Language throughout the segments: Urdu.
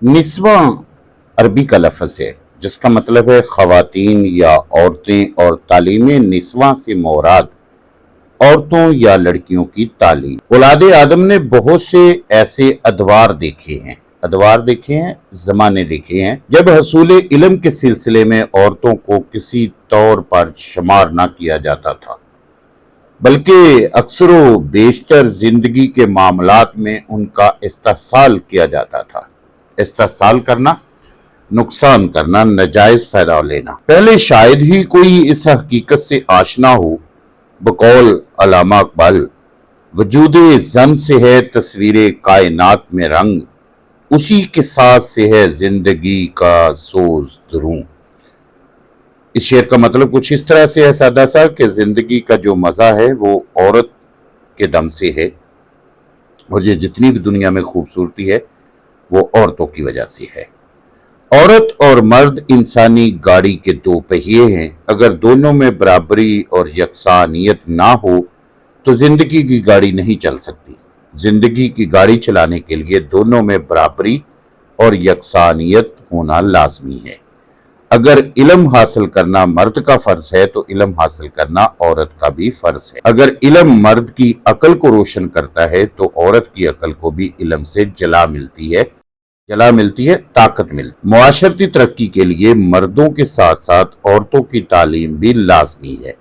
نسواں عربی کا لفظ ہے جس کا مطلب ہے خواتین یا عورتیں، اور تعلیم نسواں سے مراد عورتوں یا لڑکیوں کی تعلیم۔ اولاد آدم نے بہت سے ایسے ادوار دیکھے ہیں، زمانے دیکھے ہیں جب حصول علم کے سلسلے میں عورتوں کو کسی طور پر شمار نہ کیا جاتا تھا، بلکہ اکثر و بیشتر زندگی کے معاملات میں ان کا استحصال کیا جاتا تھا۔ استحصال کرنا، نقصان کرنا، ناجائز فائدہ لینا۔ پہلے شاید ہی کوئی اس حقیقت سے آشنا ہو۔ بقول علامہ اقبال، وجود زن سے ہے تصویر کائنات میں رنگ، اسی کے ساتھ سے ہے زندگی کا سوز دروں۔ اس شعر کا مطلب کچھ اس طرح سے ہے سادہ سا کہ زندگی کا جو مزہ ہے وہ عورت کے دم سے ہے، اور یہ جتنی بھی دنیا میں خوبصورتی ہے وہ عورتوں کی وجہ سے ہے۔ عورت اور مرد انسانی گاڑی کے دو پہیے ہیں۔ اگر دونوں میں برابری اور یکسانیت نہ ہو تو زندگی کی گاڑی نہیں چل سکتی۔ زندگی کی گاڑی چلانے کے لیے دونوں میں برابری اور یکسانیت ہونا لازمی ہے۔ اگر علم حاصل کرنا مرد کا فرض ہے تو علم حاصل کرنا عورت کا بھی فرض ہے۔ اگر علم مرد کی عقل کو روشن کرتا ہے تو عورت کی عقل کو بھی علم سے جلا ملتی ہے، طاقت ملتی ہے۔ معاشرتی ترقی کے لیے مردوں کے ساتھ ساتھ عورتوں کی تعلیم بھی لازمی ہے۔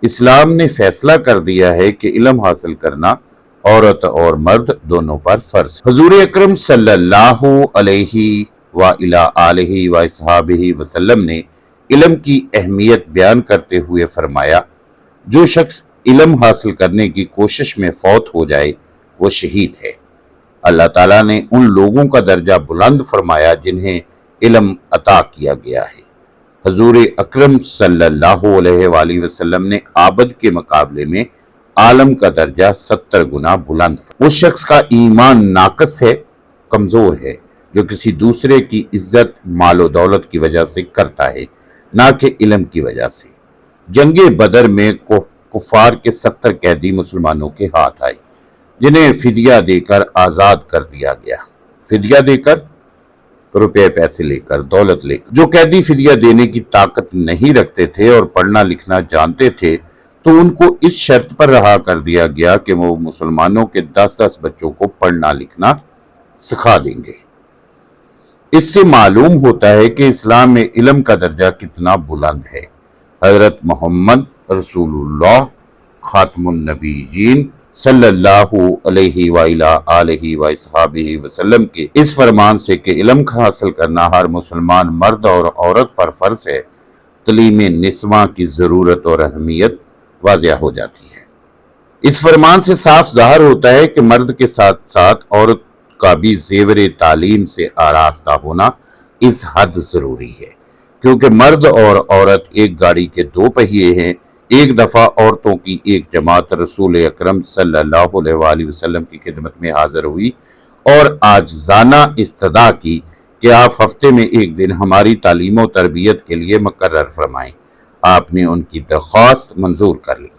اسلام نے فیصلہ کر دیا ہے کہ علم حاصل کرنا عورت اور مرد دونوں پر فرض ہے۔ حضور اکرم صلی اللہ علیہ وآلہ وصحبہ وسلم نے علم کی اہمیت بیان کرتے ہوئے فرمایا، جو شخص علم حاصل کرنے کی کوشش میں فوت ہو جائے وہ شہید ہے۔ اللہ تعالیٰ نے ان لوگوں کا درجہ بلند فرمایا جنہیں علم عطا کیا گیا ہے۔ حضور اکرم صلی اللہ علیہ وآلہ وسلم نے عابد کے مقابلے میں عالم کا درجہ 70 گنا بلند فرمایا۔ اس شخص کا ایمان ناقص ہے، کمزور ہے، جو کسی دوسرے کی عزت مال و دولت کی وجہ سے کرتا ہے، نہ کہ علم کی وجہ سے۔ جنگ بدر میں کفار کے 70 قیدی مسلمانوں کے ہاتھ آئے، جنہیں فدیہ دے کر آزاد کر دیا گیا۔ فدیہ دے کر، روپے پیسے لے کر، دولت لے کر۔ جو قیدی فدیہ دینے کی طاقت نہیں رکھتے تھے اور پڑھنا لکھنا جانتے تھے تو ان کو اس شرط پر رہا کر دیا گیا کہ وہ مسلمانوں کے 10 بچوں کو پڑھنا لکھنا سکھا دیں گے۔ اس سے معلوم ہوتا ہے کہ اسلام میں علم کا درجہ کتنا بلند ہے۔ حضرت محمد رسول اللہ خاتم النبیین صلی اللہ علیہ وآلہ وصحبہ وسلم کے اس فرمان سے کہ علم حاصل کرنا ہر مسلمان مرد اور عورت پر فرض ہے، تعلیم نسواں کی ضرورت اور اہمیت واضح ہو جاتی ہے۔ اس فرمان سے صاف ظاہر ہوتا ہے کہ مرد کے ساتھ ساتھ عورت کا بھی زیور تعلیم سے آراستہ ہونا اس حد ضروری ہے، کیونکہ مرد اور عورت ایک گاڑی کے دو پہیے ہیں۔ ایک دفعہ عورتوں کی ایک جماعت رسول اکرم صلی اللہ علیہ وآلہ وسلم کی خدمت میں حاضر ہوئی اور عاجزانہ استدعا کی کہ آپ ہفتے میں ایک دن ہماری تعلیم و تربیت کے لیے مقرر فرمائیں۔ آپ نے ان کی درخواست منظور کر لی۔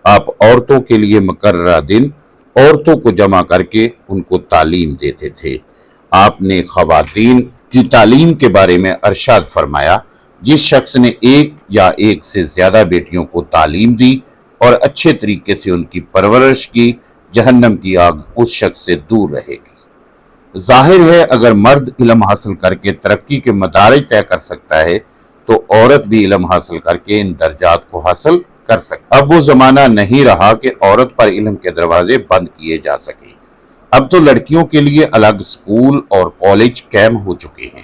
آپ عورتوں کے لیے مقررہ دن عورتوں کو جمع کر کے ان کو تعلیم دیتے تھے۔ آپ نے خواتین کی تعلیم کے بارے میں ارشاد فرمایا، جس شخص نے ایک یا ایک سے زیادہ بیٹیوں کو تعلیم دی اور اچھے طریقے سے ان کی پرورش کی، جہنم کی آگ اس شخص سے دور رہے گی۔ ظاہر ہے اگر مرد علم حاصل کر کے ترقی کے مدارج طے کر سکتا ہے تو عورت بھی علم حاصل کر کے ان درجات کو حاصل کر سکتی۔ اب وہ زمانہ نہیں رہا کہ عورت پر علم کے دروازے بند کیے جا سکیں۔ اب تو لڑکیوں کے لیے الگ سکول اور کالج قائم ہو چکے ہیں،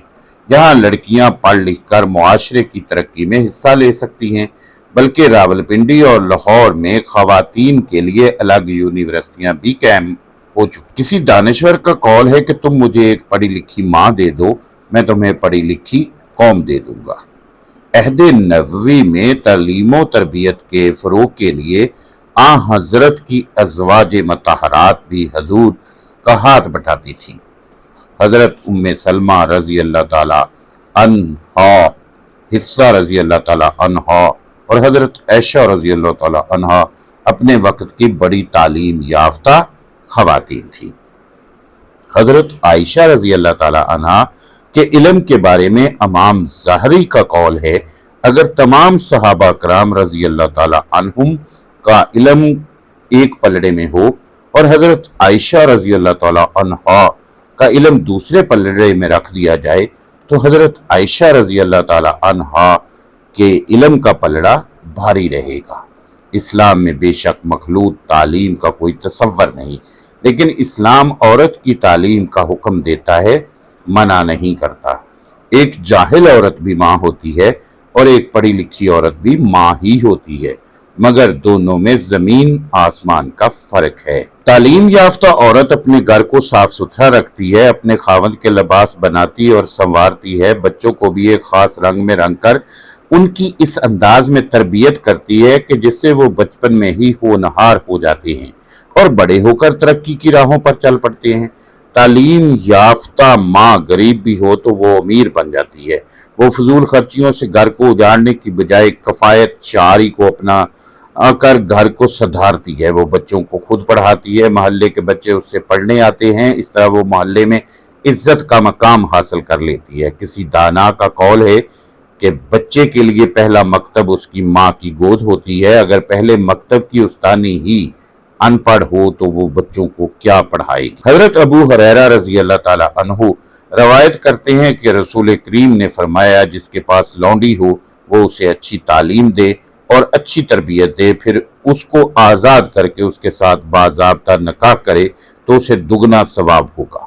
جہاں لڑکیاں پڑھ لکھ کر معاشرے کی ترقی میں حصہ لے سکتی ہیں، بلکہ راولپنڈی اور لاہور میں خواتین کے لیے الگ یونیورسٹیاں بھی قائم ہو چکی۔ کسی دانشور کا قول ہے کہ تم مجھے ایک پڑھی لکھی ماں دے دو، میں تمہیں پڑھی لکھی قوم دے دوں گا۔ عہد نبوی میں تعلیم و تربیت کے فروغ کے لیے حضرت کی ازواج مطہرات بھی حضور کا ہاتھ بٹھاتی تھی۔ حضرت ام سلمہ رضی اللہ تعالی عنہا، حفصہ رضی اللہ تعالی عنہا اور حضرت عائشہ رضی اللہ تعالی عنہا اپنے وقت کی بڑی تعلیم یافتہ خواتین تھیں۔ حضرت عائشہ رضی اللہ تعالی عنہا کہ علم کے بارے میں امام ظاہری کا قول ہے، اگر تمام صحابہ کرام رضی اللہ تعالی عنہم کا علم ایک پلڑے میں ہو اور حضرت عائشہ رضی اللہ تعالی عنہا کا علم دوسرے پلڑے میں رکھ دیا جائے تو حضرت عائشہ رضی اللہ تعالی عنہا کے علم کا پلڑا بھاری رہے گا۔ اسلام میں بے شک مخلوط تعلیم کا کوئی تصور نہیں، لیکن اسلام عورت کی تعلیم کا حکم دیتا ہے، منع نہیں کرتا۔ ایک جاہل عورت بھی ماں ہوتی ہے اور ایک پڑھی لکھی عورت بھی ماں ہی ہوتی ہے، مگر دونوں میں زمین آسمان کا فرق ہے۔ تعلیم یافتہ عورت اپنے گھر کو صاف ستھرا رکھتی ہے، اپنے خاوند کے لباس بناتی اور سنوارتی ہے، بچوں کو بھی ایک خاص رنگ میں رنگ کر ان کی اس انداز میں تربیت کرتی ہے کہ جس سے وہ بچپن میں ہی ہونہار ہو جاتے ہیں اور بڑے ہو کر ترقی کی راہوں پر چل پڑتے ہیں۔ تعلیم یافتہ ماں غریب بھی ہو تو وہ امیر بن جاتی ہے، وہ فضول خرچیوں سے گھر کو اجاڑنے کی بجائے کفایت شعاری کو اپنا کر گھر کو سدھارتی ہے، وہ بچوں کو خود پڑھاتی ہے، محلے کے بچے اس سے پڑھنے آتے ہیں، اس طرح وہ محلے میں عزت کا مقام حاصل کر لیتی ہے۔ کسی دانا کا قول ہے کہ بچے کے لیے پہلا مکتب اس کی ماں کی گود ہوتی ہے، اگر پہلے مکتب کی استانی ہی ان پڑھ ہو تو وہ بچوں کو کیا پڑھائے گی۔ حضرت ابو ہریرہ رضی اللہ تعالی عنہ روایت کرتے ہیں کہ رسول کریم نے فرمایا، جس کے پاس لونڈی ہو وہ اسے اچھی تعلیم دے اور اچھی تربیت دے، پھر اس کو آزاد کر کے اس کے ساتھ باضابطہ نکاح کرے تو اسے دگنا ثواب ہوگا۔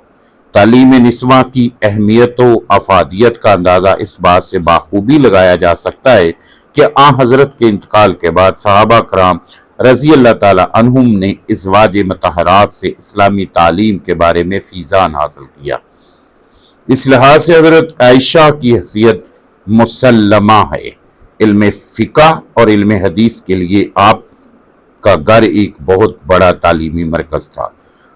تعلیم نسواں کی اہمیت و افادیت کا اندازہ اس بات سے بخوبی لگایا جا سکتا ہے کہ آن حضرت کے انتقال کے بعد صحابہ کرام رضی اللہ تعالی عنہم نے ازواج مطہرات سے اسلامی تعلیم کے بارے میں فیضان حاصل کیا۔ اس لحاظ سے حضرت عائشہ کی حیثیت مسلمہ ہے۔ علم فقہ اور علم حدیث کے لیے آپ کا گھر ایک بہت بڑا تعلیمی مرکز تھا۔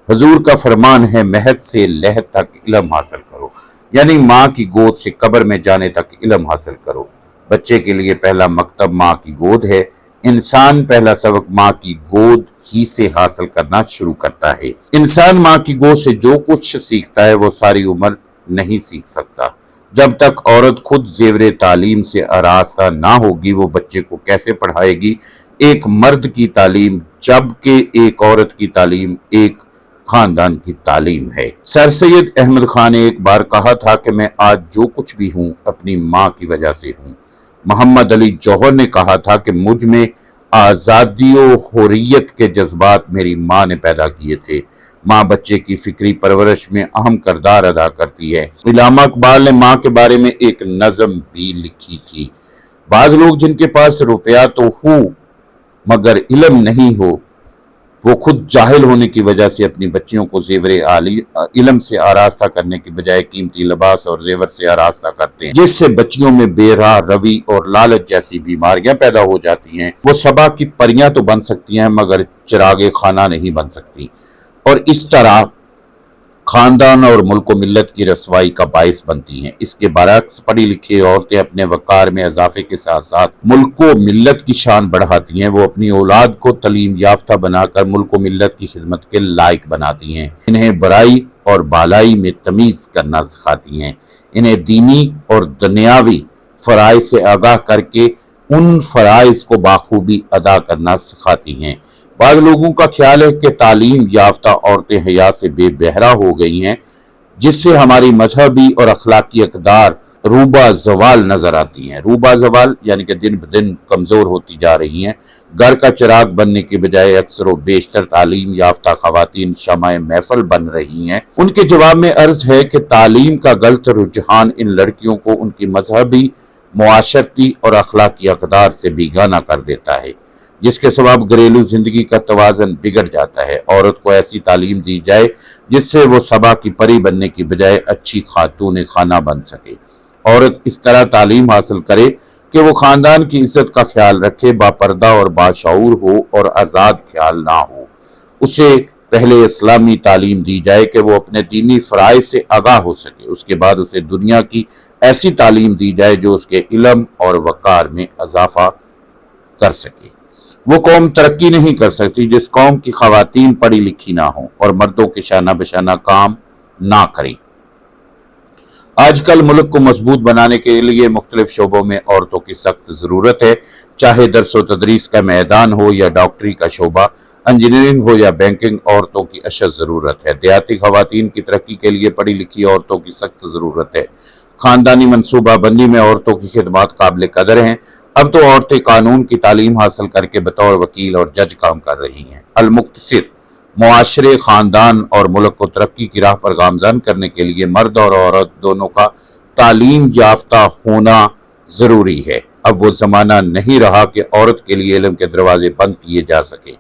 حضور کا فرمان ہے، مہد سے لحد تک علم حاصل کرو، یعنی ماں کی گود سے قبر میں جانے تک علم حاصل کرو۔ بچے کے لیے پہلا مکتب ماں کی گود ہے۔ انسان پہلا سبق ماں کی گود ہی سے حاصل کرنا شروع کرتا ہے۔ انسان ماں کی گود سے جو کچھ سیکھتا ہے وہ ساری عمر نہیں سیکھ سکتا۔ جب تک عورت خود زیور تعلیم سے آراستہ نہ ہوگی وہ بچے کو کیسے پڑھائے گی؟ ایک مرد کی تعلیم جبکہ ایک عورت کی تعلیم ایک خاندان کی تعلیم ہے۔ سر سید احمد خان نے ایک بار کہا تھا کہ میں آج جو کچھ بھی ہوں اپنی ماں کی وجہ سے ہوں۔ محمد علی جوہر نے کہا تھا کہ مجھ میں آزادی و حریت کے جذبات میری ماں نے پیدا کیے تھے۔ ماں بچے کی فکری پرورش میں اہم کردار ادا کرتی ہے۔ علامہ اقبال نے ماں کے بارے میں ایک نظم بھی لکھی تھی۔ بعض لوگ جن کے پاس روپیہ تو ہو مگر علم نہیں ہو، وہ خود جاہل ہونے کی وجہ سے اپنی بچیوں کو زیور علم سے آراستہ کرنے کی بجائے قیمتی لباس اور زیور سے آراستہ کرتے ہیں، جس سے بچیوں میں بے راہ روی اور لالچ جیسی بیماریاں پیدا ہو جاتی ہیں۔ وہ صبا کی پریاں تو بن سکتی ہیں مگر چراغ خانہ نہیں بن سکتی، اور اس طرح خاندان اور ملک و ملت کی رسوائی کا باعث بنتی ہیں۔ اس کے برعکس پڑھی لکھی عورتیں اپنے وقار میں اضافے کے ساتھ ساتھ ملک و ملت کی شان بڑھاتی ہیں۔ وہ اپنی اولاد کو تعلیم یافتہ بنا کر ملک و ملت کی خدمت کے لائق بناتی ہیں، انہیں برائی اور بالائی میں تمیز کرنا سکھاتی ہیں، انہیں دینی اور دنیاوی فرائض سے آگاہ کر کے ان فرائض کو بخوبی ادا کرنا سکھاتی ہیں۔ بعض لوگوں کا خیال ہے کہ تعلیم یافتہ عورتیں حیا سے بے بہرہ ہو گئی ہیں، جس سے ہماری مذہبی اور اخلاقی اقدار روبہ زوال نظر آتی ہیں۔ روبہ زوال یعنی کہ دن بدن کمزور ہوتی جا رہی ہیں۔ گھر کا چراغ بننے کے بجائے اکثر و بیشتر تعلیم یافتہ خواتین شمع محفل بن رہی ہیں۔ ان کے جواب میں عرض ہے کہ تعلیم کا غلط رجحان ان لڑکیوں کو ان کی مذہبی، معاشرتی اور اخلاقی اقدار سے بیگانہ کر دیتا ہے، جس کے سبب گھریلو زندگی کا توازن بگڑ جاتا ہے۔ عورت کو ایسی تعلیم دی جائے جس سے وہ صبا کی پری بننے کی بجائے اچھی خاتون خانہ بن سکے۔ عورت اس طرح تعلیم حاصل کرے کہ وہ خاندان کی عزت کا خیال رکھے، باپردہ اور باشعور ہو اور آزاد خیال نہ ہو۔ اسے پہلے اسلامی تعلیم دی جائے کہ وہ اپنے دینی فرائض سے آگاہ ہو سکے، اس کے بعد اسے دنیا کی ایسی تعلیم دی جائے جو اس کے علم اور وقار میں اضافہ کر سکے۔ وہ قوم ترقی نہیں کر سکتی جس قوم کی خواتین پڑھی لکھی نہ ہوں اور مردوں کے شانہ بشانہ کام نہ کریں۔ آج کل ملک کو مضبوط بنانے کے لیے مختلف شعبوں میں عورتوں کی سخت ضرورت ہے، چاہے درس و تدریس کا میدان ہو یا ڈاکٹری کا شعبہ، انجینئرنگ ہو یا بینکنگ، عورتوں کی اشد ضرورت ہے۔ دیہاتی خواتین کی ترقی کے لیے پڑھی لکھی عورتوں کی سخت ضرورت ہے۔ خاندانی منصوبہ بندی میں عورتوں کی خدمات قابل قدر ہیں۔ اب تو عورتیں قانون کی تعلیم حاصل کر کے بطور وکیل اور جج کام کر رہی ہیں۔ المختصر، معاشرے، خاندان اور ملک کو ترقی کی راہ پر گامزن کرنے کے لیے مرد اور عورت دونوں کا تعلیم یافتہ ہونا ضروری ہے۔ اب وہ زمانہ نہیں رہا کہ عورت کے لیے علم کے دروازے بند کیے جا سکے۔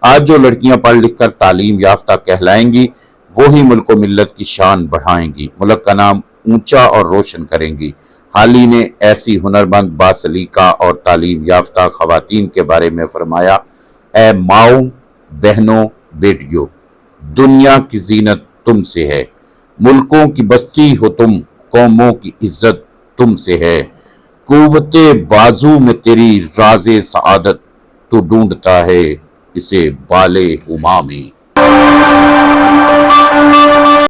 آج جو لڑکیاں پڑھ لکھ کر تعلیم یافتہ کہلائیں گی، وہی ملک و ملت کی شان بڑھائیں گی، ملک کا نام اونچا اور روشن کریں گی۔ حال ہی نے ایسی ہنرمند، باسلیقہ اور تعلیم یافتہ خواتین کے بارے میں فرمایا، اے ماؤں، بہنوں، بیٹیوں، دنیا کی زینت تم سے ہے، ملکوں کی بستی ہو تم، قوموں کی عزت تم سے ہے، قوت بازو میں تیری راز سعادت، تو ڈھونڈتا ہے اسے بالے ہما میں۔